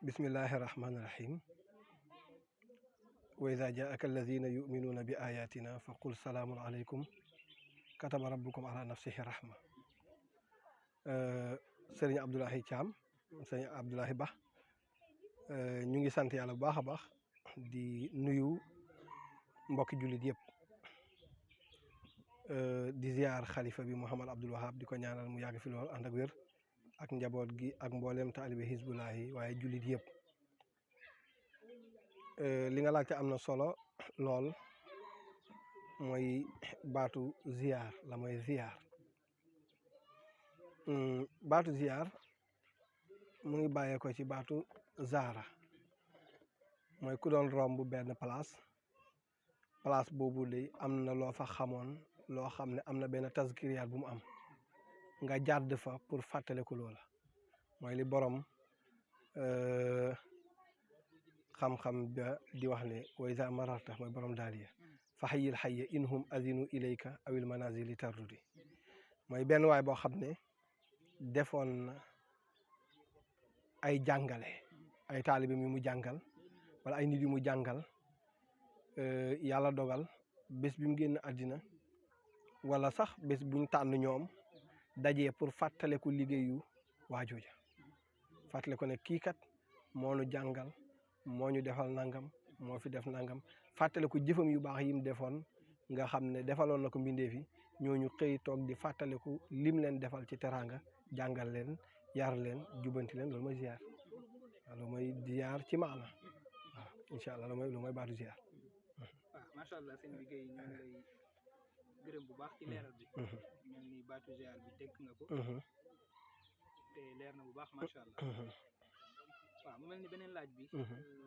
bismillahi rahmaani rahim wa iza jaaka alladina yuminuuna bi ayatina fa qul salaamun aleykum kataba rabbukum ala nafsihi rahma. Sëriñ Abdoulaye Thiam sëriñ Abdoulaye Ba ñu ngi sant yàlla bu baax a baax di nuyu mbokki jullit yëpp di ziar xalifa bi Mouhamad Abdoul Wahab di ko ñaanal mu yàgg fi lool ànd ak wér ak njaboot gi ak mbooleem taalibe Hizbullahi waaye jullit yëpp. Li nga laajte am na solo lool mooy baatu ziar la mooy ziar baatu ziar mu ngi bàyyee ko ci baatu zaara mooy ku doon romb benn place boobu de am na loo fa xamoon loo xam ne am na benn tazkiriyaat bu mu am nga jàdd fa pour fàttaliku loola mooy li borom xam-xam ba di wax ne wa iza mararta mooy borom daaliya fa xayil xayya inhum azinu ilayka awil manazili tardudi mooy benn waay boo xam ne defoon na ay jàngale ay taalibe mi mu jàngal wala ay nit yu mu jàngal yàlla dogal bés bi mu génn àddina wala sax bés buñ tànn ñoom dajee pour fàttaleku liggéeyu waajooja fàttale ko ne kii kat moo nu jàngal moo ñu defal nangam moo fi def nangam fàttale ko jëfam yu baax yi mu defoon nga xam ne defaloon na ko mbindeef yi ñooñu xëy toog di fàttaliku lim leen defal ci teraanga jàngal leen yar leen jubanti leen loolu mooy ziar waaw loolu mooy ziar ci maana waaw incha allah loolu mooy baatu ziar. waaw macha allah seen liggéey ñoo ngi lay gërëm bu baax ci leeral bi. mel ni baatu ziar bi dégg nga ko. te leer na bu baax macha allah. waaw mu mel ni beneen laaj bi.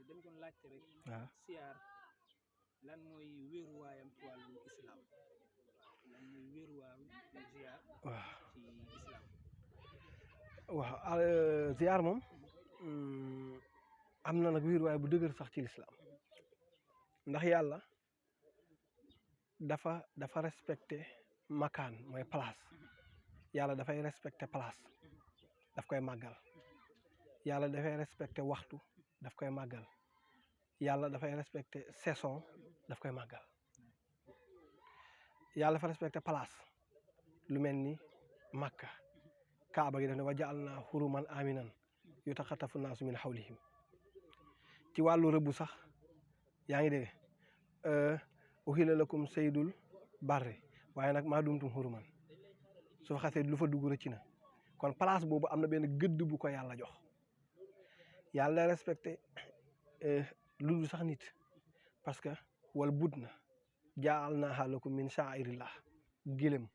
dañ doon laajte rek. waaw siyaar lan mooy wéeruwaayam ci wàllu islam lan mooy wéeruwaayu ziar. waaw ci islam. waaw ziar moom am na nag wéeruwaay bu dëgër sax ci lislaam ndax yàlla dafa respecté makaan mooy place yàlla dafay respecté place daf koy màggal. yàlla dafay respecté waxtu daf koy màggal yàlla dafay respecté saison daf koy màggal yàlla dafa respecté place lu mel ni Makka Kaaba gi daf ne wa ja'alnaa huruman aminan yutaxattafu naasu min hawlihim ci wàllu rëbbu sax yaa ngi dégg uhilla lakum saydul barri waaye nag maa dumtum huruman su fa xasee lu fa dugg rëcc na kon place boobu am na benn gëdd bu ko yàlla jox. yàlla respecté lu dul sax nit parce que wal bud na ja'alnaahaa lakum min sha'airillah gëlëm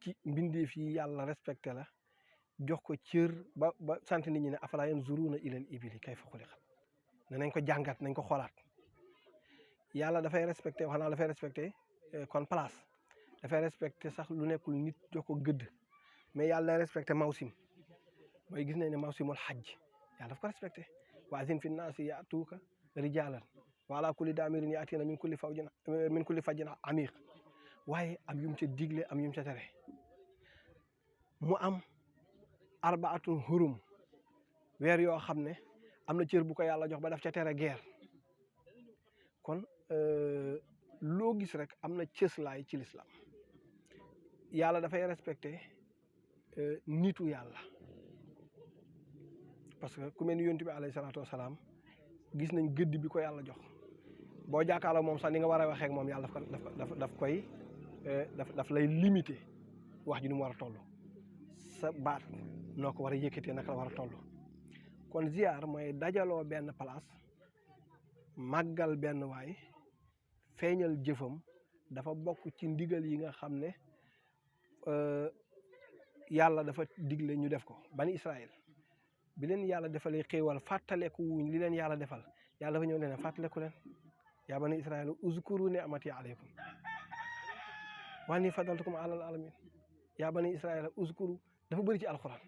ci mbindeef yi yàlla respecté la jox ko cër ba sant nit ñi ne afalaa yanzuruuna ilal ibili kayfa xuliqat ne nañ ko jàngat nañ ko xoolaat yàlla dafay respecté wax naa dafay respecté kon place dafay respecté sax lu nekkul nit jox ko gëdd mais yàlla day respecté mawsim mooy gis nañ ne mawsimul xajj yàlla daf ko respecté wa azin fi naasi yaatuuka rijaalan wa ala kulli daamirin yaatiina min kulli fajjin amiq waaye am yum ca digle am yum ca tere mu am arbaatun hurum weer yoo xam ne am na cër bu ko yàlla jox ba daf ca tere guerre kon loo gis rek am na cëslaay ci lislaam yàlla dafay respecté nitu yàlla parce que ku mel ni yonent bi alayhi salaatu wasalaam gis nañ gëdd bi ko yàlla jox boo jàkkaarloo moom sax ni nga war a waxee ak moom yàlla daf lay limité wax ji ni mu war a toll sa baat noo ko war a yëkkatee naka la war a toll kon ziar mooy dajaloo benn place màggal benn waay feeñal jëfam dafa bokk ci ndigal yi nga xam ne yàlla dafa digle ñu def ko bani Israël bi leen yàlla defalee xéewal fàttaleku wuñ li leen yàlla defal yàlla dafa ñëw ne fàttaleku leen yaa bani israila uzkuru ni'mati alaykum wa anni faddaltukum alal alamin yaa bani israila uzkuru dafa bëri ci alquran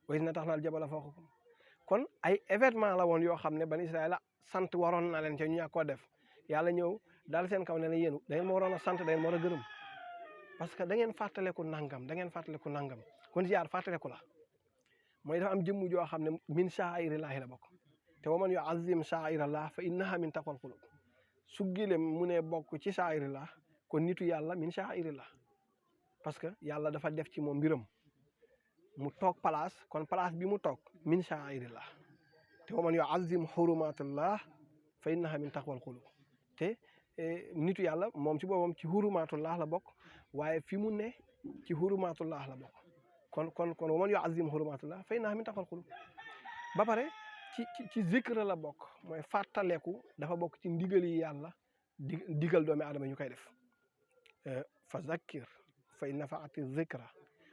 wa iz nata'na al jabala fawqakum kon ay événement la woon yoo xam ne bani israila sant waroon na leen ca ñu ñàkk koo def yàlla ñëw daal seen kaw ne la yéenu da ngeen ma waroon a sant da ngeen ma war a gërëm parce que da ngeen fàttaleku nangam kon ziar fàttaleku la mooy dafa am jëmm joo xam ne min sha'airillaahi la bokk te wa man yu'azzim sha'airallah fa innaha min taqwal qulub su gilem mu ne bokk ci sha'airillah kon nitu yàlla min sha'airillah parce que yàlla dafa def ci moom mbiram mu toog place kon place bi mu toog min sha'airillah te wa man yu'azzim hurumatillah fa innaha min taqwal qulub te nitu yàlla moom ci boppam ci hurumatullah la bokk waaye fi mu ne ci hurumatullah la bokk kon wa man yu'azzim hurumatullah fa innaha min taqwal qulub ba pare ci zikra la bokk mooy fàttaleku dafa bokk ci ndigal yi yàlla digal doomi aadama ñu koy def fa zakkir fa in nafaati zikra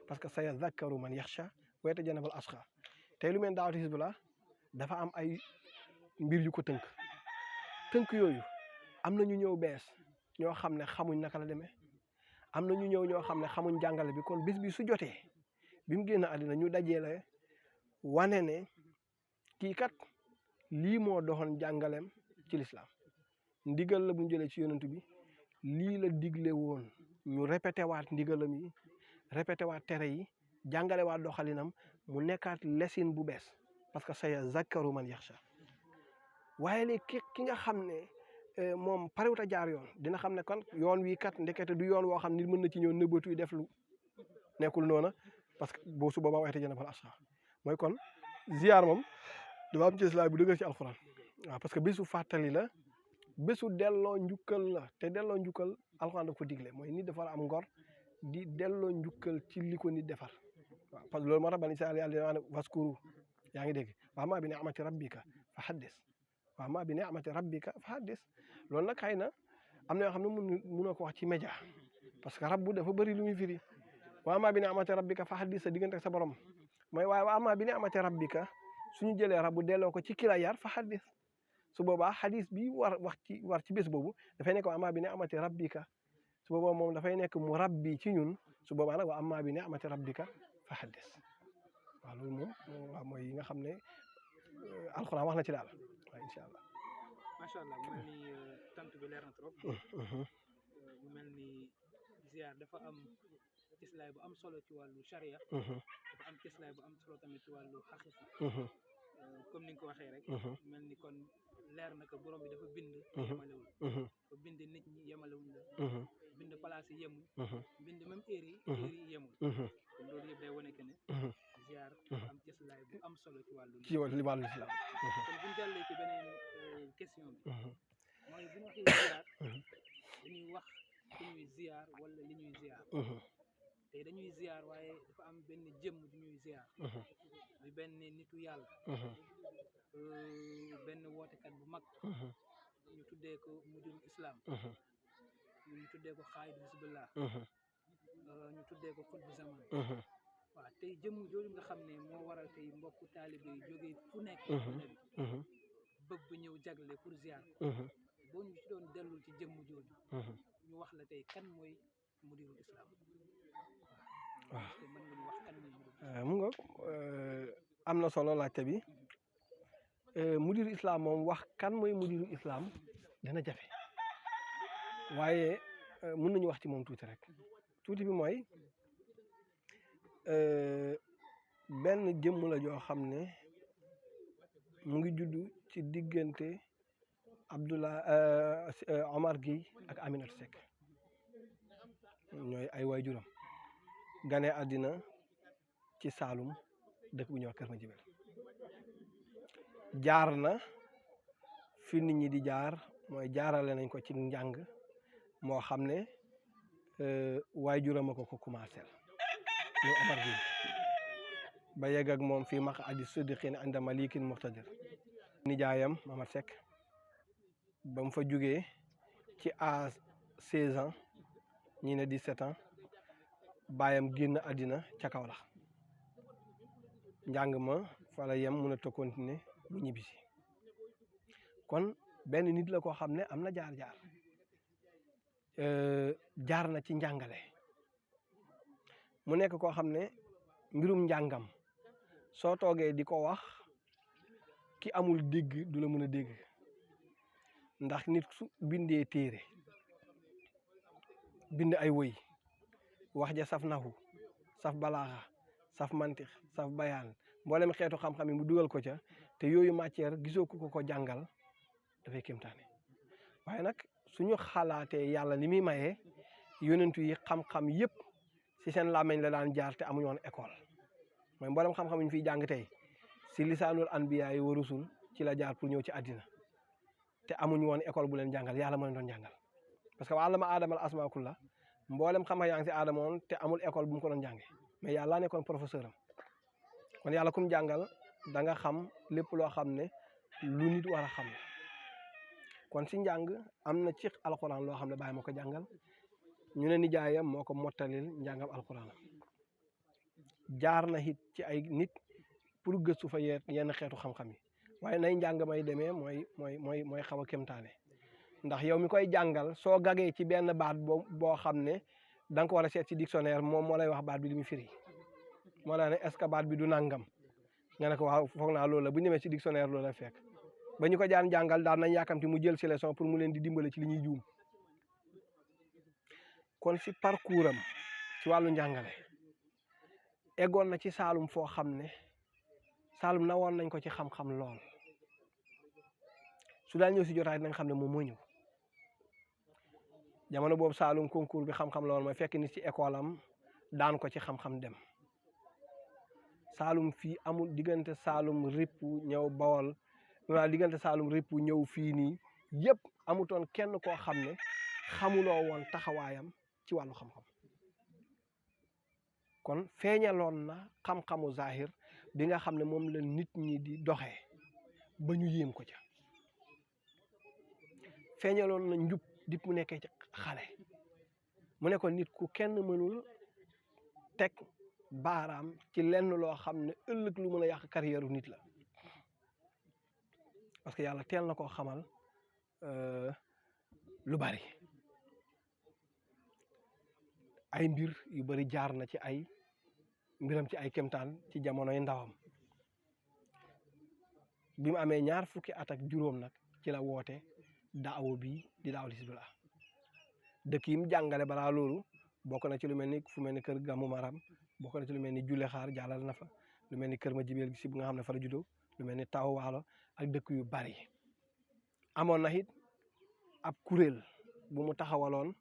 parce que sayazakkaru man yaxsha wa yatajannabul ashqa tey lu mel daawati Hizbullah dafa am ay mbir yu ko tënk yooyu am na ñu ñëw bees ñoo xam ne xamuñ naka la demee am na ñu ñëw ñoo xam ne xamuñ jàngale bi kon bis bi su jotee bi mu génn àddina ñu dajee wane ne kii kat lii moo doxoon jàngaleem ci lislaam ndigal la bu ñu jëlee ci yonent bi lii la digle woon ñu répété waat ndigalam yi répété waat tere yi jàngale waat doxalinam mu nekkaat lesin bu bees parce que sayazakkaru man yaxsha waaye léegi ki nga xam ne moom parewut a jaar yoon dina xam ne kon yoon wi kat ndekete du yoon woo xam nit mën na ci ñëw nëbbatu yi def lu nekkul noona parce que boo su boobaa waxee jënd fal asxa mooy kon ziar moom dafa am ci islaam bu dëgër ci alxuraan waaw parce que bésu fàttali la bésu delloo njukkal la te delloo njukkal alxuraan da ko digle mooy nit dafa war a am ngor di delloo njukkal ci li ko nit defar waaw parce que loolu moo tax bani israil yàlla dina wax waskuru yaa ngi dégg wa ammaa bi ni'mati rabbika fa haddis wa ammaa bi ni'mati rabbika fa haddis loolu nag xëy na am na yoo xam ne mënoo ko wax ci média parce que rabbu dafa bëri lu muy firi wa ammaa bi ni'mati rabbika fa haddis sa diggante ak sa borom mooy waaye wa ammaa bi ni'mati rabbika suñu jëlee rabbu delloo ko ci kila yar fa haddis su boobaa xadis bi war ci bés boobu dafay nekk wa ammaa bi ni'mati rabbika su boobaa moom dafay nekk mu rabbi ci ñun su boobaa nag wa ammaa bi ni'mati rabbika fa haddis waaw loolu moom waaw mooy yi nga xam ne alxuraan wax na ci daal waaw incha allah. macha allah mu mel ni tant bi leer na trop. mu mel ni ziar dafa am cislaay bu am solo ci wàllu charia. dafa am cislaay bu am solo tamit ci wàllu xaqiqa. comme ni nga ko waxee rek. mel ni kon leer na ko borom bi dafa bind. yemalewul. dafa bind nit ñi yemalewuñ la. bind place yi yemul. bind même heure yi yemul. kon loolu yëpp day wane que ne. ziar am cislaay bu am solo ci wàllu. ci wàllu islam. kon bu ñu jàllee ci beneen question bi. mooy bu ñu waxee ziar. dañuy wax ku ñuy ziar wala li ñuy ziar. te dañuy ziar waaye dafa am benn jëmm ju ñuy ziar. bi benn nitu yàlla. benn wootekat bu mag. ñu tuddee ko mudirul islam. ñu tuddee ko xaayid Hizbullah. ñu tuddee ko xutbu zaman. waaw tey jëmm jooju nga xam ne moo waral tey mbokku taalibe yi jógee fu nekk. bëgg ba ñëw jagle pour ziar. boo ñu ci doon dellul ci jëmm jooju. ñu wax la tey kan mooy mudirul islam. waaw te mën nga ñu wax kan mooy mudirul islam. mu nga am na solo laajte bi mudiru islam moom wax kan mooy mudiru islam dina jafe waaye mën nañu wax ci moom tuuti rek tuuti bi mooy benn jëmm la joo xam ne mu ngi juddu ci diggante Abdullah Omar Gueye ak Aminata Seck ñooy ay waajuram gane àddina ci Saalum dëkk bu ñuy wax Kër Madiabel jaar na fi nit ñi di jaar mooy jaarale nañ ko ci njàng moo xam ne waajuram a ko commencé muy Omar Gueye ba yegg ak moom fii maq adi siddiqin inda malikin muqtadir nijaayam Mamad Seck ba mu fa jugee ci à 16 ans ñi ne 17 ans baayam génn àddina ca Kaolack njàng ma fa la yem mënut a continuer bu ñibbisi kon benn nit la koo xam ne am na jaar-jaar jaar na ci njàngale mu nekk koo xam ne mbirum njàngam soo toogee di ko wax ki amul dégg du la mën a dégg ndax nit su bindee téere bind ay woy wax ja saf naxu saf balaaxa saf mantix saf bayaan mboolem xeetu xam-xam yi mu dugal ko ca te yooyu matière gisoo ko jàngal dafay kéemtaane waaye nag suñu xalaatee yàlla ni muy mayee yonentu yi xam-xam yëpp si seen làmmeñ la daan jaar te amuñu woon école mooy mboolem xam-xam yi ñu fiy jàng tey si lisaanul anbiya yi wa rusul ci la jaar pour ñëw ci àddina te amuñu woon école bu leen jàngal yàlla moo leen doon jàngal parce que wa allama aadama al asmaa kulla mboolem xam-xam yaa ngi si aadama woon te amul école bu mu ko doon jànge mais yàlla nekkoon professeur am kon yàlla kum jàngal da nga xam lépp loo xam ne lu nit war a xam la kon si njàng am na ci alxuraan loo xam ne bàyyi moo ko jàngal ñu ne nijaayam moo ko mottalil njàngam alxuraan jaar na it ci ay nit pour gëstu fa yenn xeetu xam-xam yi waaye nay njàng may demee mooy xaw a kéemtaane ndax yow mi koy jàngal soo gagee ci benn baat boo xam ne da nga ko war a seet ci dictionnaire moom moo lay wax baat bi li muy firi moo la ne est-ce que baat bi du nangam nga ne ko waaw foog naa loolu la bu ñu demee ci dictionnaire loolu la fekk ba ñu ko jaan jàngal daan nañ yàkkamti mu jël ci leçon pour mu leen di dimbale ci li ñuy juum kon si parcours am ci wàllu njàngale eggoon na ci Saalum foo xam ne Saalum na woon nañ ko ci xam-xam lool su daan ñëw si jotaay nañ xam ne moom moo ñëw jamono boobu Saalum concours bi xam-xam lool mooy fekk nit ci école am daan ko ci xam-xam dem Saalum fii amul diggante Saalum ripp ñëw Bawol diggante Saalum ripp ñëw fii nii yëpp amutoon kenn koo xam ne xamuloo woon taxawaayam ci wàllu xam-xam kon feeñaloon na xam-xamu zahir bi nga xam ne moom la nit ñi di doxee ba ñu yéem ko ca feeñaloon na njub dip mu nekkee ci xale mu nekkoon nit ku kenn mënul teg baaraam ci lenn loo xam ne ëllëg lu mën a yàq carrière nit la parce que yàlla teel na koo xamal lu bari ay mbir yu bari jaar na ci ay mbiram ci ay kemtaan ci jamonoy ndawam bi mu amee 20 fukki at ak juróom nag ci la woote daawo bi di daawal Hizbullah dëkk yi mu jàngale balaa loolu bokk na ci lu mel ni fu mel ni kër Gammu Maram bokk na ci lu mel ni Julle Xaar jàllal na fa lu mel ni kër ma jibeel gi si bu nga xam ne fa la juddoo lu mel ni Taw Waalo ak dëkk yu bari amoon na it ab kuréel bu mu taxawaloon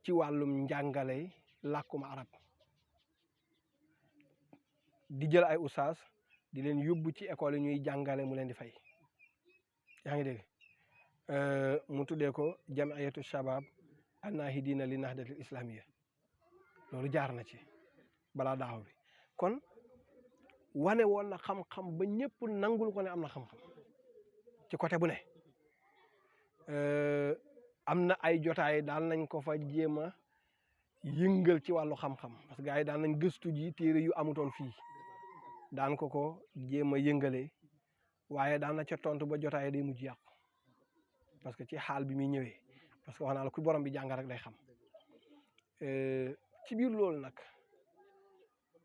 ci wàllum njàngale làkkum arab di jël ay ustaas di leen yóbbu ci école yi ñuy jàngale mu leen di fay yaa ngi dégg mu tuddee ko jamiyatu shabab annahidina li nahdatil islamiyya loolu jaar na ci balaa daaw bi kon wane woon na xam-xam ba ñëpp nangul ko ne am na xam-xam ci côté bu ne am na ay jotaay daan nañ ko fa jéem a yëngal ci wàllu xam-xam parce que gars yi daan nañ gëstu ji téere yu amutoon fii daan ko jéem a yëngalee waaye daan na ca tontu ba jotaay day mujj yàqu parce que ci xaal bi muy ñëwee parce que wax naa la ku borom bi jàngal rek day xam ci biir loolu nag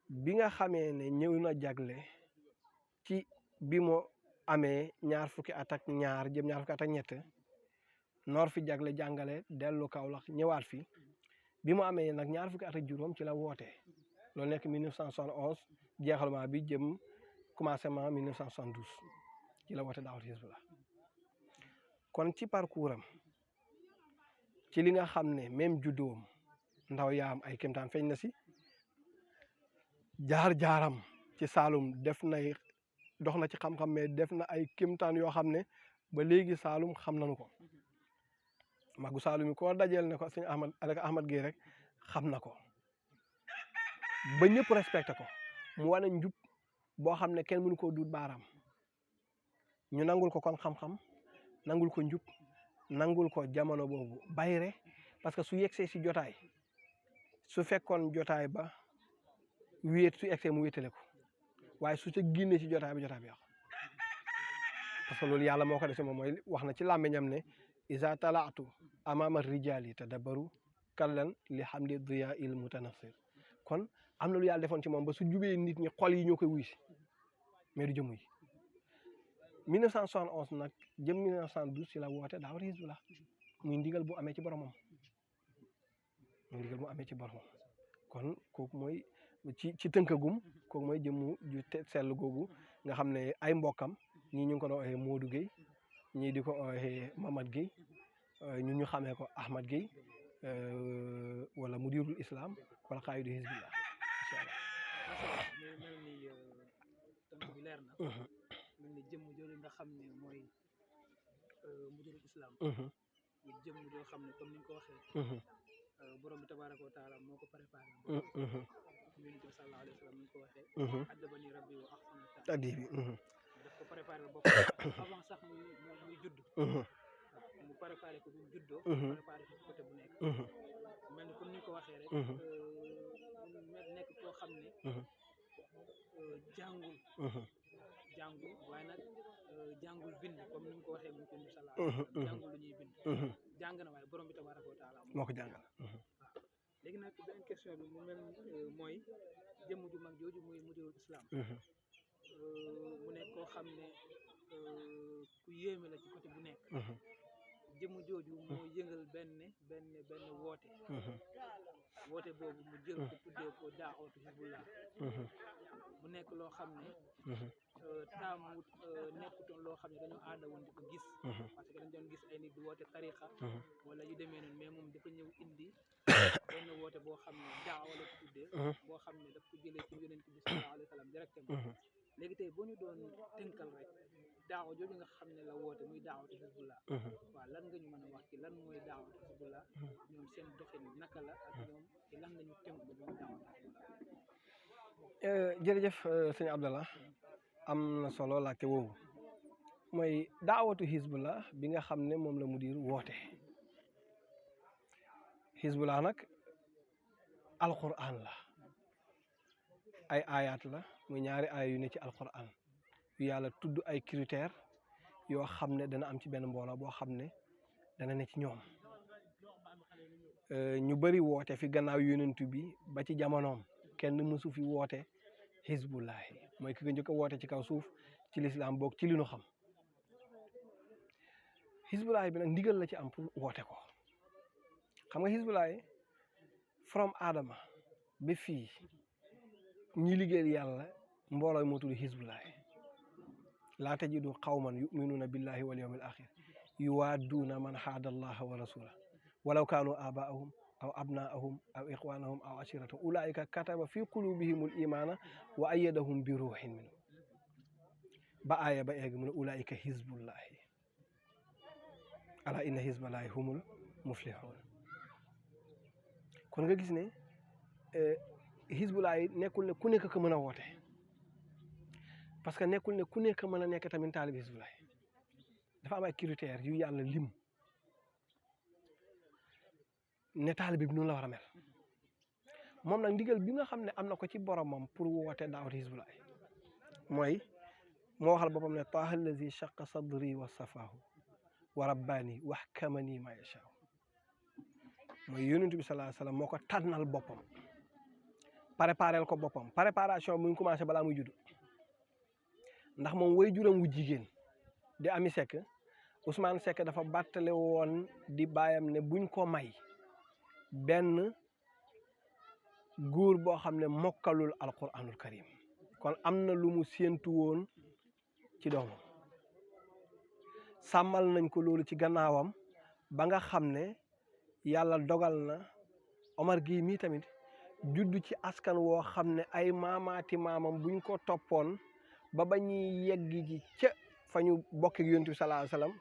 bi nga xamee ne ñëw na jagle ci bi mu amee 20 fukki at ak ñaar jëm 20 fukki at ak ñett noor fi jagle jàngale dellu Kaolack ñëwaat fi bi mu amee nag 20 fukki at ak juróom ci la woote loolu nekk 1971 jeexalement bi jëm commencement 1972 ci la woote daawat Hizbullah kon ci parcours am ci li nga xam ne même juddoom ndaw yaam ay kéemtaan feeñ na si jaar-jaaram ci Saalum dox na ci xam-xam mais def na ay kéemtaan yoo xam ne ba léegi Saalum xam nañu ko magu Saalum yi koo dajeel ne ko sëñ Ahmad Gueye rek xam na ko ba ñëpp respecté ko mu wane njub boo xam ne kenn mënu koo duut baaraam ñu nangul ko kon xam-xam nangul ko njub nangul ko jamono boobu bayre parce que su yegsee si jotaay su fekkoon jotaay ba wéet su yegsee mu wéetale ko waaye su ca génnee ci jotaay bi yàqu parce que loolu yàlla moo ko def ci moom mooy wax na ci làmmiñam ne isa talaatu amama rijali tadabbaru kallan li hamdi diya il mutanasir kon am na lu yàlla defoon ci moom ba su jubee nit ñi xol yi ñoo koy wuy si mais du jëmm yi 1971 nag jëm 1972 ci la woote daawat Hizbullah muy ndigal bu amee ci boromam kon kooku mooy ci tënkagum kooku mooy jëmmu ju sell googu nga xam ne ay mbokkam ñii ñu ngi ko doon waxee Modou Gueye ñii di ko waxee Mamad Gueye ñun ñu xamee ko Ahmad Gueye wala mudirul islam wala xaayidu Hizbullah incha allah. mel ni tontu bi leer na. mel ni jëmm jooju nga xam ne mooy mudirul islam. ñu jëmm joo xam ne comme ni nga ko waxee. borom bi tabaaraka wa taala moo ko préparé. yonent bi sallallahu alayhi wa sallam ni nga ko waxee. addabani rabbi wa ahsana ta'dibi. daf ko préparé bopp avant sax muy judd. mu préparé ko bu juddoo. préparé ko côté bu nekk. mel ni comme ni nga ko waxee rek. nekk koo xam ne. jàngul waaye nag jàngul bind comme ni nga ko waxee mu ko sallallahu alayhi wa sallam jàngul lu ñuy bind. jàng na waaye borom bi tabaaraka wa taala moo ko jàngal. léegi nag beneen question bi mu mel mooy jëmm ju mag jooju muy mudirul islam. mu nekk koo xam ne ku yéeme la ci côté bu nekk. jëmm jooju moo yëngal benn woote. woote boobu mu jël ko tuddee ko daawatu Hizbullah. mu nekk loo xam ne. taamut nekkutoon loo xam ne dañoo aada woon di ko gis. parce que dañ doon gis ay nit di woote tariqa. wala yu demee noonu mais moom dafa ñëw indi benn woote boo xam ne daawa la ko tuddee. boo xam ne daf ko jëlee ci yonent bi sallallahu alayhi wa sallam directement. léegi tey boo ñu doon tënkal rek daawa jooju nga xam ne la woote muy daawatu Hizbullah. waaw lan nga ñu mën a wax ci lan mooy daawatu Hizbullah ñoom seen doxin naka la ak ñoom ci lan lañu tënk ba ñoom daawatu Hizbullah. jërëjëf sëñ Abdallah am na solo laajte woowu mooy daawatu Hizbullah bi nga xam ne moom la mudir woote. Hizbullah nag alquran la ay ayat la muy ñaari aaya yu ne ci alquran yu yàlla tudd ay critères yoo xam ne dana am ci benn mbooloo boo xam ne dana ne ci ñoom ñu bëri woote fi gannaaw yonentu bi ba ci jamonoom kenn mësu fi woote Hizbullah mooy ki nga njëkk a woote ci kaw suuf ci lislaam boog ci li nu xam Hizbullah bi nag ndigal la ci am pour woote ko xam nga Hizbullah from Adama ba fii ñi liggéeyal yàlla mbooloo moo tudd Hizbullah laa tajidu qawman yuminuuna billahi wal yawmil axir yuwaadduuna man haada allaha wa rasulahu walaw kaanu abaahum aw abnaahum aw ixwanahum aw ashiratahum ulaika kataba fi qulubihimul imana wa ayyadahum bi ruuhin minhu ba aaya ba egg mu ne ulaika hizbullahi ala inna hizballahi humul muflihun kon nga gis ne Hizbullah nekkul ne ku nekk ko mën a woote parce que nekkul ne ku nekk mën a nekk tamit taalib Hizbullah dafa am ay critères yu yàlla lim ne taalib bi noonu la war a mel moom nag ndigal bi nga xam ne am na ko ci boromam pour woote daawat Hizbullah mooy moo waxal boppam ne taaha allazi shaqa sadri wa safaahu wa rabbaani wa ahkamani ma yashaahu mooy yonent bi sallallahu alayhi wasallam moo ko tànnal boppam préparel ko boppam préparation mu ngi commencé balaa muy judd ndax moom way juram wu jigéen di Ami Seck Ousmane Seck dafa bàttale woon di baayam ne buñ ko may benn góor boo xam ne mokkalul alquranul karim kon am na lu mu séentu woon ci doomam sàmmal nañ ko loolu ci gannaawam ba nga xam ne yàlla dogal na Omar Gueye mii tamit juddu ci askan woo xam ne ay maamaati maamam buñ ko toppoon ba ñuy yegg ji ca fa ñu bokk ak yonent bi sallallahu alayhi wasallam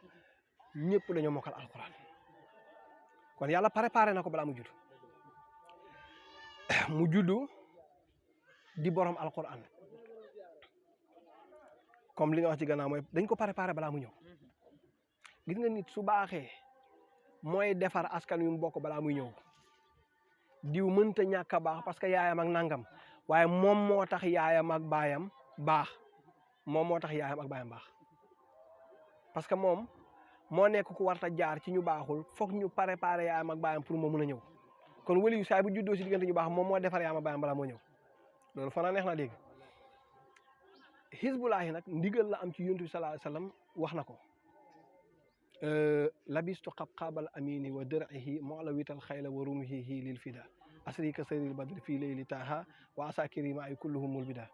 ñëpp dañoo mokkal alquran kon yàlla préparé na ko balaa mu juddu di borom alquran comme li nga wax ci gannaaw mooy dañ ko préparé balaa mu ñëw gis nga nit su baaxee mooy defar askan wi mu bokk balaa muy ñëw diw mënta ñàkk a baax parce que yaayam ak nangam waaye moom moo tax yaayam ak baayam baax moom moo tax yaayam ak baayam baax parce que moom moo nekk ku warta jaar ci ñu baaxul foog ñu préparer yaayam ak baayam pour moo mën a ñëw kon wali yu saay bu juddoo si diggante ñu baax moom moo defar yaayam ak baayam balaa moo ñëw loolu fanaa neex na dégg Hizbulaahi nag ndigal la am ci yonent bi sallallahu alayhi wasallam wax na ko labistu qabqaabal amini wa dir'ihi mola wital xayla wa rumhihi lil fida asrika sayril badri fii layli taaha wa asakiri ma ay kulluhumul bida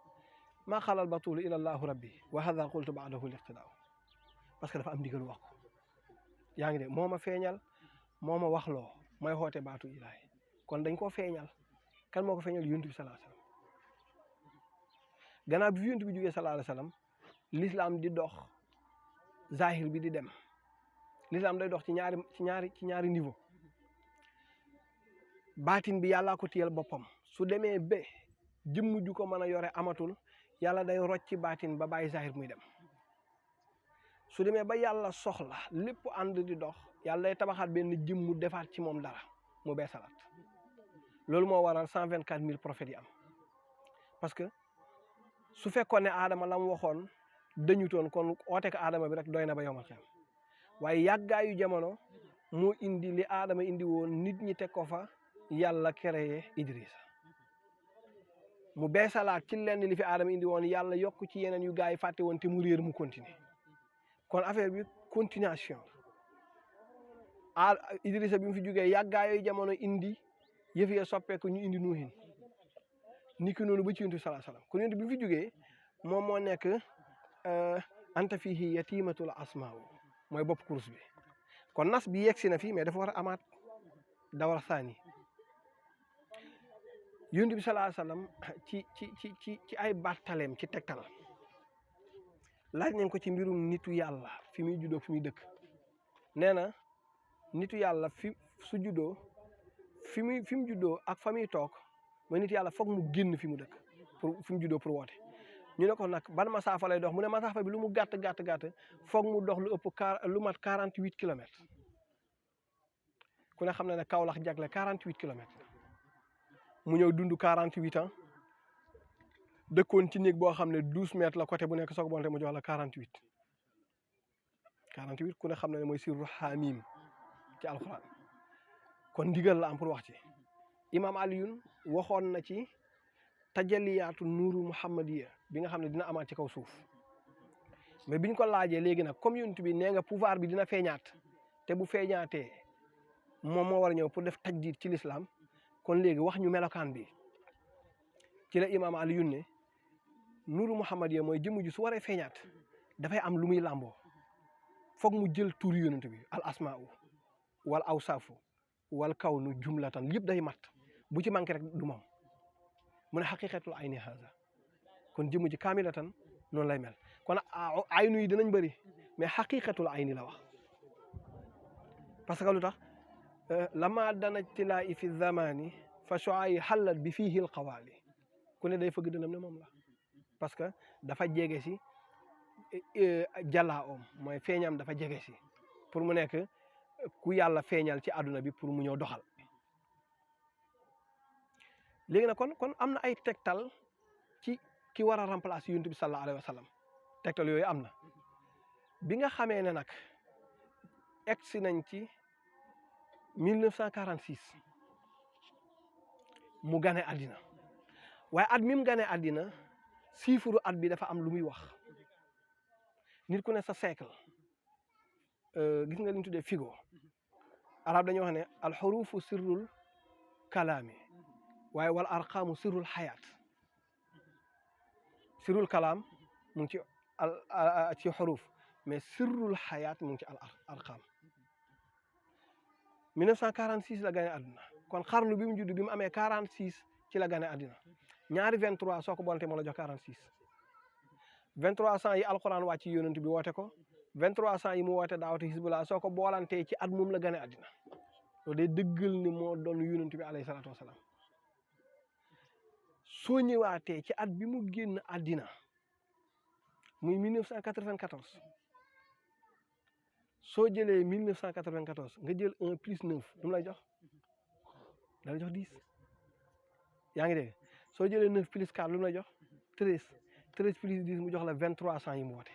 maa xalal batulu ila allahu rabbi wa hadha qultu ba'dahu liqtidaa parce que dafa am ndigal wax ko yaa ngi de moo ma feeñal moo ma waxloo may xoote baatu ilaahi kon dañ koo feeñal kan moo ko feeñal yonent bi sallallahu alayhi wasallam gannaaw bi fi yonent bi jógee sallallahu alayhi wasallam l'islam di dox zahir bi di dem l'islam day dox ci ñaari niveau baatin bi yàllaa ko téyel boppam su demee ba jëmm ju ko mën a yore amatul yàlla day rocc ci baatin ba bàyyi zahir muy dem su demee ba yàlla soxla lépp ànd di dox yàlla day tabaxaat benn jëmmu defaat ci moom dara mu beesalaat loolu moo waral 124 000 prophètes yi am parce que su fekkoon ne aadama la mu waxoon dañutoon kon oote ko aadama bi rek doy na ba yomal xiyam waaye yàggaayu jamono moo indi li aadama indi woon nit ñi teg ko fa yàlla créé Idrissa mu beesalaat ci lenn li fi aadama indi woon yàlla yokk ci yeneen yu gaa yi fàtte woon te mu réer mu continuer kon affaire bi continuation Idrissa bi mu fi jógee yàggaayu jamono indi yëf ya soppeeku ñu indi nuuhin ni ki noonu ba ci yonent bi sallallahu alayhi wasallam kon yonent bi mu fi jógee moom moo nekk anta fihi yatimatul asmaaw mooy bopp course bi kon nas bi yegsi na fi mais dafa war a amaat dawar saani yonent bi sallallahu alayhi wasallam ci ay bàttaleem ci tegtal laaj nañ ko ci mbirum nitu yàlla fi muy juddoo fi muy dëkk nee na nitu yàlla su juddoo fi mu juddoo ak fa muy toog mooy nitu yàlla foog mu génn fi mu dëkk pour fi mu juddoo pour woote ñu ne ko nag ban masaafa lay dox mu ne masaafa bi lu mu gàtt foog mu dox lu ëpp lu mat 48 kilomètres ku ne xam ne ne Kaolack jagle 48 kilomètres mu ñëw dund 48 ans dëkkoon ci néeg boo xam ne 12 mètres la côté bu nekk soog bonte mu jox la 48 ku ne xam ne mooy sirru xaamim ci alxuraan kon ndigal la am pour wax ci imam Aliyun waxoon na ci tajaliyaatu nuuru muhammadiya bi nga xam ne dina amaat ci kaw suuf mais biñ ko laajee léegi nag comme yonent bi nee nga pouvoir bi dina feeñaat te bu feeñaatee moom moo war a ñëw pour def tajdiid ci l'islam kon léegi wax ñu melokaan bi ci la imam Aliyun ne nuuru muhammadiya mooy jëmm ji su waree feeñaat dafay am lu muy làmboo foog mu jël tur yonent bi al asmaa'u wal awsaafu wal kawnu jumlatan yëpp day mat bu ci manqué rek du moom mu ne xaqiqatul ayni haza kon jëmm ji kaamilatan noonu lay mel kon aynu yi dinañ bëri mais xaqiqatul ayni la wax parce que lu tax lama dana tilaa fi zamani fa shuayi xallat bi fiihi l qawaali ku ne day fëgg dënam ne moom la parce que dafa jege si jalaa oom mooy feeñam dafa jege si pour mu nekk ku yàlla feeñal ci àdduna bi pour mu ñëw doxal léegi nag kon am na ay tegtal ci ki war a remplacer yonent bi sallallahu alayhi wa sallam tegtal yooyu am na bi nga xamee ne nag egsi nañ ci 1946 mu gane àddina waaye at mi mu gane àddina chiffre at bi dafa am lu muy wax nit ku ne sa siècle gis nga li ñu tuddee figo arab dañuy wax ne alxurufu sirrul kalaami waaye wal arqaamu sirrul xayaat sirrul kalaam mu ngi ci xuruf mais sirrul xayaat mu ngi ci al arqaam 1946 la gane àdduna kon xarnu bi mu judd bi mu amee 46 ci la gane àddina ñaari 23 soo ko bonte moo la jox 46 2300 yi alquran wàcc ci yonent bi woote ko 2300 yi mu woote daawatu Hizbullah soo ko boolantee ci at moom la gane àddina loolu day dëggal ni moo doon yonent bi alayhi salaatu wasalaam soo ñëwaatee ci at bi mu génn àddina muy 1994 soo jëlee 1994 nga jël 1 plus 9 lu mu lay jox da lay jox 10 yaa ngi dégg soo jëlee 9 plus 4 lu mu lay jox 13 13 plus 10 mu jox la 2300 yi mu woote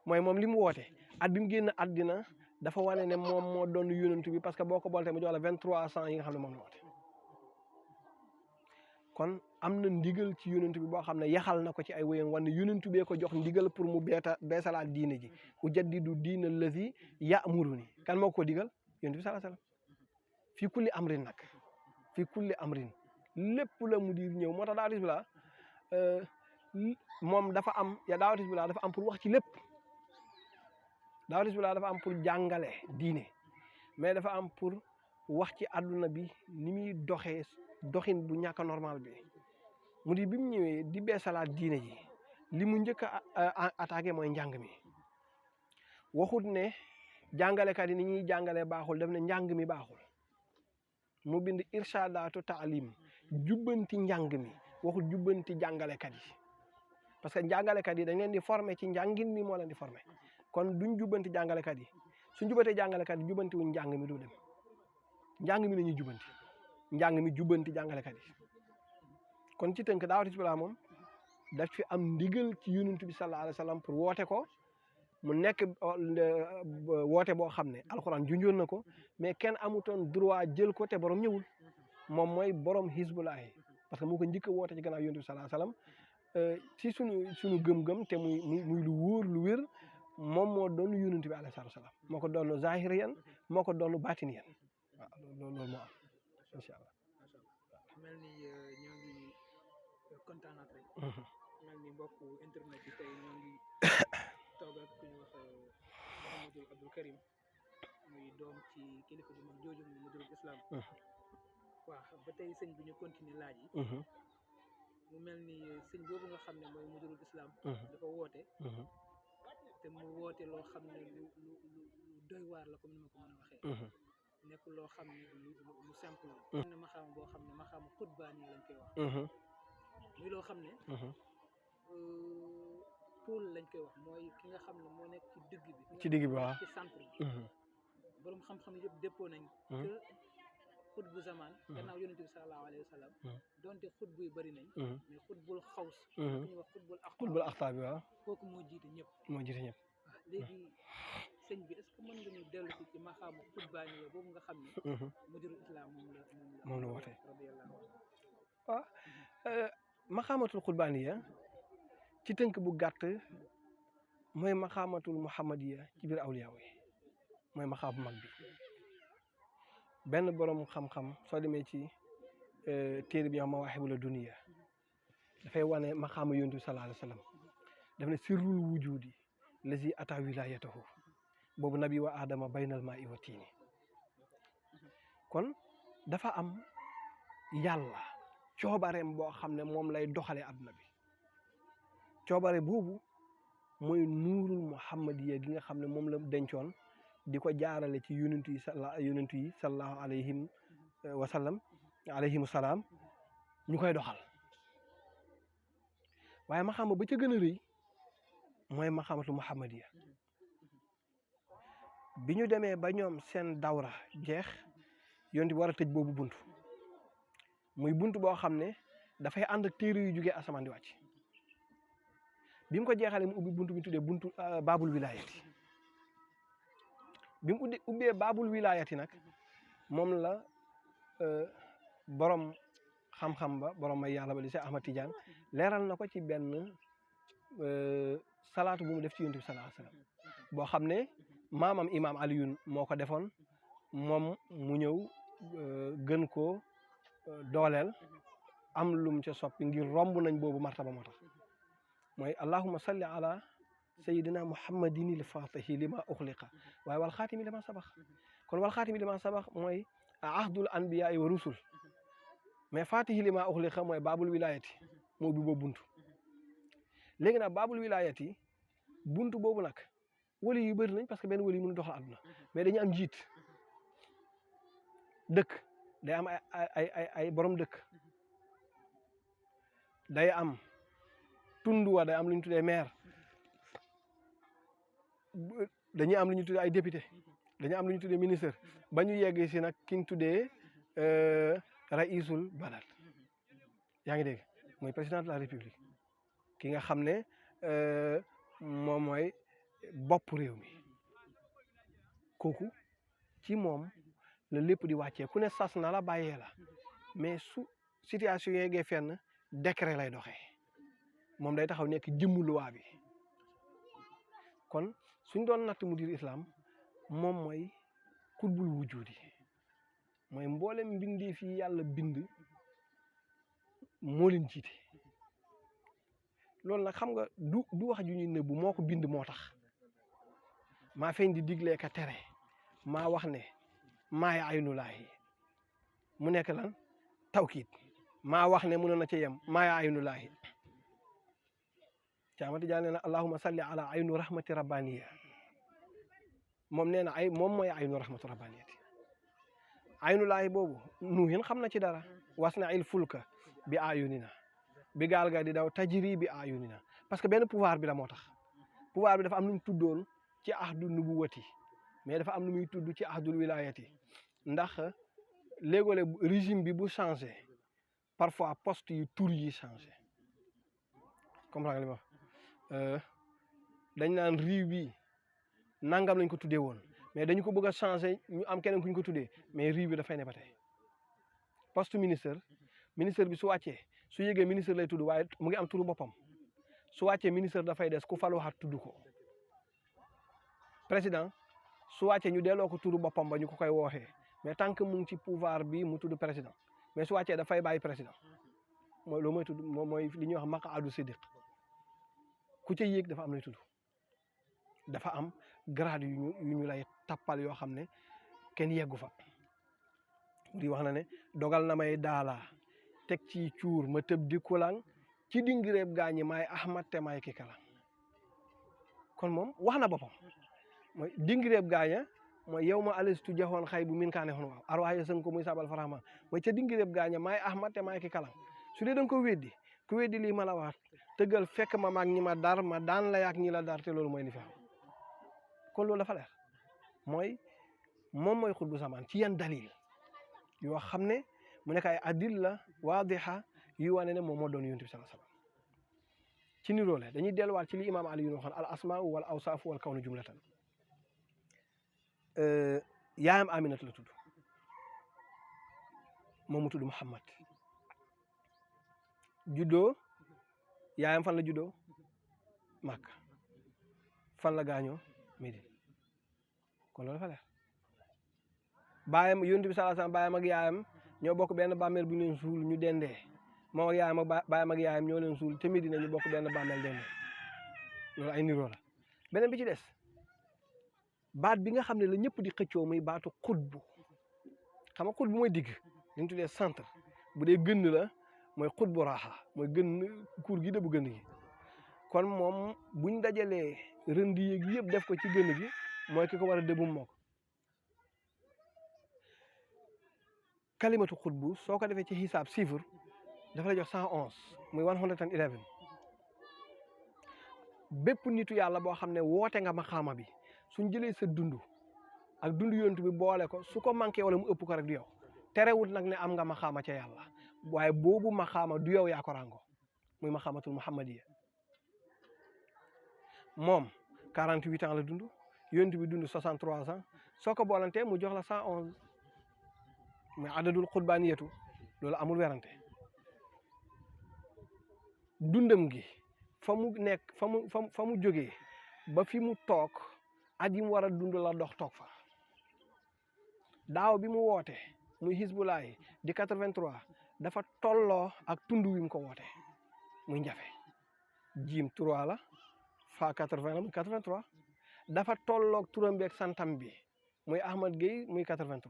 mooy moom li mu woote at bi mu génn àddina dafa wane ne moom moo doon yonent bi parce que boo ko boole mu jox la 2300 yi nga xam ne moom la woote kon am na ndigal ci yonent bi boo xam ne yaxal na ko ci ay wéyam wane yonent bee ko jox ndigal pour mu beesalaat diine ji ujaddidu diina allazi ya'muruni kan moo ko digal yonent bi sallallahu alayhi wasallam fii kulli amrin nag fii kulli amrin lépp la mu di ñëw moo tax daawatis bi la moom dafa am daawatis bi la dafa am pour wax ci lépp daawatis bi la dafa am pour jàngale diine mais dafa am pour wax ci àdduna bi ni muy doxee doxin bu ñàkk a normal bi mu di bi mu ñëwee di beesalaat diine ji li mu njëkk a attaqué mooy njàng mi waxut ne jàngalekat yi ni ñuy jàngalee baaxul def ne njàng mi baaxul mu bind irshadaatu taalim jubbanti njàng mi waxut jubbanti jàngalekat yi parce que jàngalekat yi dañ leen di former ci njàngin mi moo leen di former kon duñ jubbanti jàngalekat yi suñ jubbantee jàngalekat yi jubbanti wuñ njàng mi du dem njàng mi la ñuy jubbanti njàng mi jubbanti jàngalekat yi kon ci tënk daawatis bi la moom daf fi am ndigal ci yonent bi sallallahu alayhi wa sallam pour woote ko mu nekk woote boo xam ne alxuraan junjoon na ko mais kenn amutoon droit jël ko te borom ñëwul moom mooy borom Hizbullahi parce que moo ko njëkk a woote ci gannaaw yonent bi sallallahu alayhi wa sallam ci sunu gëm-gëm te muy lu wóor lu wér moom moo doon yonent bi alayhi salaam moo ko doon zahiriyan moo ko doon batiniyan waaw loolu moo am incha allah. mel ni ñoo ngi kontaanaat rek. mel ni mbokku internet bi tey ñoo ngi toog ak ku ñu wax Mouhamadou Abdou Karim muy doom ci kilifa bu mag jooju muy Mudirul Islam. waaw ba tey sëñ bi ñu continuer laaj yi. mu mel ni sëñ boobu nga xam ne mooy Mudirul Islam. dafa woote. te mu woote loo xam ne lu doy waar la comme ni ma ko mën a waxee. nekk loo xam ne lu simple la. am na maxaama boo xam ne maxaama xutbaani lañ koy wax. muy loo xam ne. pôle lañ koy wax mooy ki nga xam ne moo nekk ci digg bi. ci digg bi waaw ci centre bi. borom xam-xam yëpp déppoo nañ. que xutbu zaman. gannaaw yonent bi sallallahu alayhi wa sallam. donte xutbu yu bëri nañ. mais xutbul xaws. ku ñuy wax xutbul axtaab bi waaw. kooku moo jiite ñëpp. moo jiite ñëpp. waaw léegi sëñ bi est-ce que mën nga ñu dellu ci maxaamu xutbaani boobu nga xam ne. Mudirul Islam moom la woote. waaw maxaamatul xutbaaniya ci tënk bu gàtt mooy maxaamatul muhammadiya ci biir awliyaaw yi mooy maxaam bu mag bi benn borom xam-xam soo demee ci téere bi nga xam Mawaahibul Dunya dafay wane maxaama yonent bi sallallahu alayhi wa sallam daf ne sirrul wujudi lazi ata wilayatahu boobu nabi wa adama baynal maa'i wa tiini kon dafa am yàlla coobareem boo xam ne moom lay doxalee adduna bi coobare boobu mooy nuurul muhammadiya gi nga xam ne moom la dencoon di ko jaarale ci yonent yi sallallahu alayhim wa sallam alayhimu salaam ñu koy doxal waaye maxaama ba ca gën a rëy mooy maxaamatu muhammadiya bi ñu demee ba ñoom seen dawra jeex yonent bi war a tëj boobu buntu muy buntu boo xam ne dafay ànd ak téere yu jugee asamaan di wàcc bi mu ko jeexalee mu ubbi buntu bi tuddee buntu baabul wilaayati bi mu ubbee baabul wilaayati nag moom la borom xam-xam ba borom may yàlla ba di Seex Ahmad Tidiane leeral na ko ci benn salaatu bu mu def ci yonent bi sallallahu alayhi wasallam boo xam ne maamam imaam Aliyun moo ko defoon moom mu ñëw gën koo dooleel am lum ca soppi ngir romb nañ boobu martaba moo tax mooy allahumma salli ala sayidina muhammadin il fatihi lima uxliqa waaye wal xaatimi lima sabax kon wal xaatimi lima sabax mooy ahdul anbiyaai wa rusul mais fatihi lima uxliqa mooy baabul wilayati moo ubbi boobu buntu léegi nag baabul wilayati buntu boobu nag wali yu bëri nañ parce que benn wali mënu doxal àdduna mais dañu am njiit dëkk day am ay borom dëkk day am tunduwa day am lu ñu tuddee maire dañuy am lu ñu tuddee ay député dañuy am lu ñu tuddee ministre ba ñu yegg si nag ki ñu tuddee raisul balad yaa ngi dégg mooy président de la république ki nga xam ne moom mooy bopp réew mi kooku ci moom la lépp di wàccee ku ne sas na la bàyyee la mais su situation yeggee fenn décret lay doxee moom day taxaw nekk jëmmu luwaa bi kon suñ doon natt mudir islam moom mooy kutbul wujudi mooy mboolem mbindeef yi yàlla bind moo leen jiite loolu nag xam nga du wax ju ñuy nëbbu moo ko bind moo tax maa feeñ di diglee ka tere maa wax ne maay aynulaahi mu nekk lan tawkiit maa wax ne mënoon na ci yem maay aynulaahi caamati jaa nee na allahumma salli ala aynu rahmati rabbaniya moom nee na moom mooy aynu rahmatu rabbaniyati aynulaahi boobu nuuhin xam na ci dara wasna il fulka bi ayunina bi gaal ga di daw tajri bi ayunina parce que benn pouvoir bi la moo tax pouvoir bi dafa am nu mu tuddoon ci ahdu nubuwati mais dafa am nu muy tudd ci ahdul wilayati ndax léegole régime bi bu changé parfois poste yi tur yi changé comprendre nga li ma wax dañ naan riiw bi nangam lañ ko tuddee woon mais dañu ko bëgg a changé ñu am keneen ku ñu ko tuddee mais riiw bi dafay ne ba tey poste ministre bi su wàccee su yëgee ministre lay tudd waaye mu ngi am turu boppam su wàccee ministre dafay des ku fal waxaat tudd ko président su wàccee ñu delloo ko turu boppam ba ñu ko koy wooxee mais tant que mu ngi ci pouvoir bi mu tudd président mais su wàccee dafay bàyyi président mooy loolu mooy tudd moom mooy li ñuy wax maqaadu sidiq ku ca yéeg dafa am lay tudd dafa am grade yu ñu lay tappal yoo xam ne kenn yeggu fa di wax na ne dogal na may daala teg ci cuur ma tëb di kulang ci dingireeb gaañi maay ahmad te maay ki kalang kon moom wax na boppam mooy dingireeb gaaña mooy yow ma alistu jaxoon xay bu min kaane xoon waaw arwaaye sën ko muy sabal faraxma mooy ca dingireeb gaaña maay ahmad te maay ki kalang su dee da nga ko weddi ku weddi lii ma la wax tëggal fekk ma maag ñi ma dar ma daan la yaak ñi la dar te loolu mooy li fi am kon loolu dafa leer mooy moom mooy xutbu samaan ci yan dalil yoo xam ne mu nekk ay adilla waadiha yu wane ne moom moo doon yonent bi sallallahu alayhi wasallam ci niroole dañuy delluwaat ci li imaam Ali yu waxoon al asmaau wal awsaafu wal kawnu jumlatan yaayam Aminat la tudd moom mu tudd Muhammad juddoo yaayam fan la juddoo Makka fan la gaañoo Médine kon loolu dafa leer baayam yonent bi sallallahu alayhi wasallam baayam ak yaayam ñoo bokk benn bàmmeel bu ñu leen suul ñu dendee moom ak yaayam ak baayam ak yaayam ñoo leen suul te Médine ñu bokk benn bàmmeel dendee loolu ay niroo la beneen bi ci des baat bi nga xam ne la ñëpp di xëccoo muy baatu xutbu xam nga xutbu mooy digg li ñu tuddee centre bu dee gënn la mooy xutbu raaxa mooy gënn kuur gi dëbu gënn gi kon moom buñ dajalee rënd yéeg yëpp def ko ci gënn gi mooy ki ko war a dëbum moo ko kalimatu xutbu soo ko defee ci xisaab chiffre dafa la jox 111 muy 111 bépp nitu yàlla boo xam ne woote nga maxaama bi suñ jëlee sa dund ak dund yonent bi boole ko su ko manqué wala mu ëpp ko rek du yow terewut nag ne am nga maxaama ca yàlla waaye boobu maxaama du yow yaa ko rango muy maxaamatul muhammadiya moom 48 ans la dund yonent bi dund 63 ans soo ko boolantee mu jox la 111 muy adadul xutbaaniyatu loolu amul werante dundam gi fa mu nekk fa mu jógee ba fi mu toog at yi mu war a dund la dox toog fa daaw bi mu woote muy Hizbulahi di 83 dafa tolloo ak tund wi mu ko woote muy njafe jiim 3 la fa 80 la muy 83 dafa tolloog turam bi ak santam bi muy Ahmad Gueye muy 83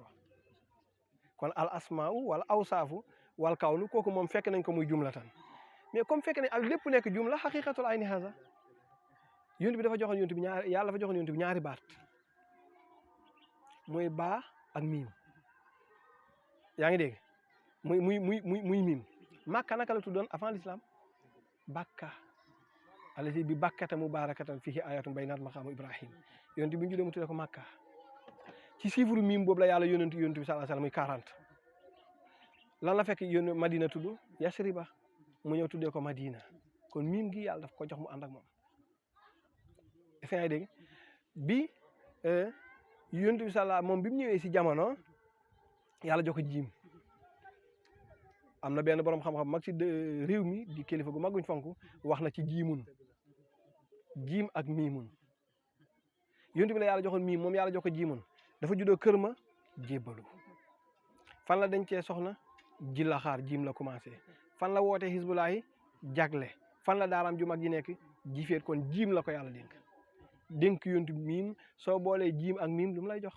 kon al asmaau wala awsaafu wal kawnu kooku moom fekk nañ ko muy jumlatan mais comme fekk ne ak lépp nekk jumla xaqiqatul ayni haza yonent bi dafa joxoon yonent bi ñaari yàlla dafa joxoon yonent bi ñaari baat muy baa ak miim yaa ngi dégg muy miim Makka naka la tuddoon avant l'islam Bakka allati bi bakkata mubarakatan fihi ayatun baynat maqamu Ibrahim yonent bi ñu juddee mu tuddee ko Makka ci chiffre miim boobu la yàlla yonent bi sallallahu alayhi wasallam muy 40 lan la fekk yónni Madina tudd Yasriba mu ñëw tuddee ko Madina kon miim gi yàlla daf ko jox mu ànd ak moom est-ce que yaa ngi dégg bi yonent bi sala moom bi mu ñëwee si jamono yàlla jox ko jiim am na benn borom xam-xam mag ci réew mi di kilifa gu mag guñ fonk wax na ci jiimun jiim ak miimun yonent bi la yàlla joxoon miim moom yàlla jox ko jiimun dafa juddoo kër ma jébbalu fan la dencee soxna jilaxaar jiim la commencé fan la wootee Hizbulahi jagle fan la daaraam ju mag ji nekk jifeet kon jiim la ko yàlla dénk yonent bi miim soo boolee jiim ak miim lu mu lay jox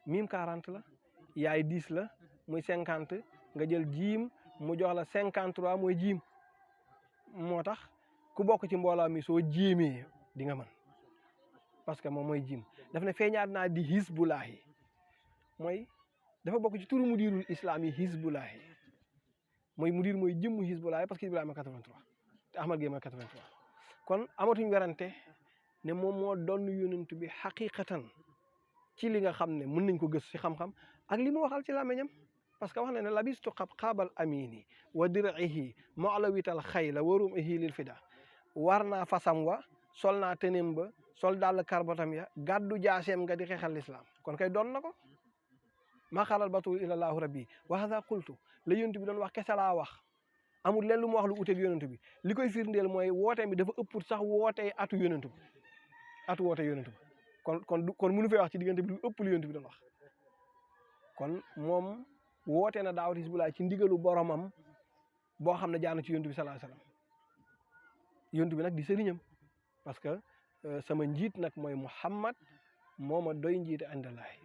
miim 40 la yaay 10 la muy 50 nga jël jiim mu jox la 53 mooy jiim moo tax ku bokk ci mbooloo mi soo jéemee di nga mën parce que moom mooy jiim daf ne feeñaat naa di Hizbulahi mooy dafa bokk ci turu mudirul islam yi Hizbulahi mooy mudir mooy jëmmu Hizbulahi parce que Hizbulahi mooy 83 te Ahmad Gueye mooy 83 kon amatuñ werante ne moom moo doon yonent bi xaqiqatan ci li nga xam ne mën nañ ko gës ci xam-xam ak li mu waxal ci làmmiñam parce que wax na ne labistu qaabal amini wa dir'ihi ma'lawital xayla wa rumihi lil fida war naa fasam wa sol naa tenem ba sol dàll karbatam ya gàddu jaaseem nga di xeexal l'islam kon kay doon na ko maa xaalal batul ilallahu rabbi wa hadha qultu la yonent bi doon wax kese laa wax amul leen lu mu wax lu uteeg yonent bi li koy firndeel mooy woote bi dafa ëpp sax wootee atu yonent bi atu woote yonent bi kon mënu fee wax ci diggante bi lu ëpp lu yonent bi doon wax kon moom woote na daawat Hizbulahi ci ndigalu boromam boo xam ne jaanu ci yonent bi sallallahu alayhi wasallam yonent bi nag di sëriñam parce que sama njiit nag mooy Muhammad moo ma doy njiite àndalaay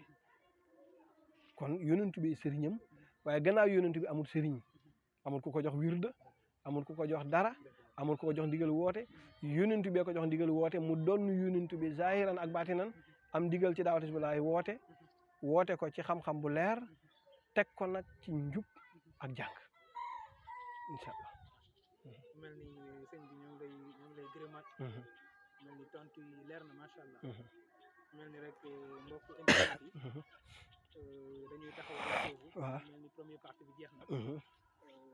kon yonent bi sëriñam waaye gannaaw yonent bi amul sëriñ amul ku ko jox wirda amul ku ko jox dara amul ku ko jox ndigal woote yonent bee ko jox ndigal woote mu doon yonent bi zahiran ak batinan am ndigal ci daawat Hizbulahi woote ko ci xam-xam bu leer teg ko nag ci njub ak jàng incha allah. mel ni sëñ bi ñoo ngi lay gërëmaat. mel ni tontu yi leer na macha allah. mel ni rek mbokku internet yi dañuy taxaw foofu. waaw mel ni première partie bi jeex na.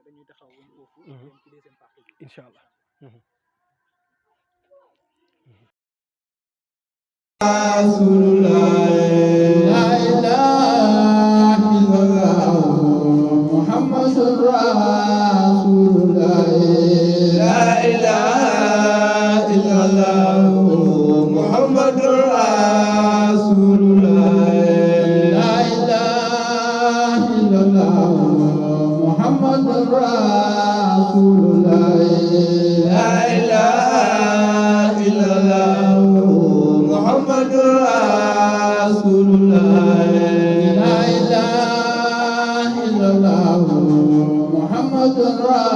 dañuy taxaw foofu. dem ci deuxième partie bi. incha allah. Muhammadur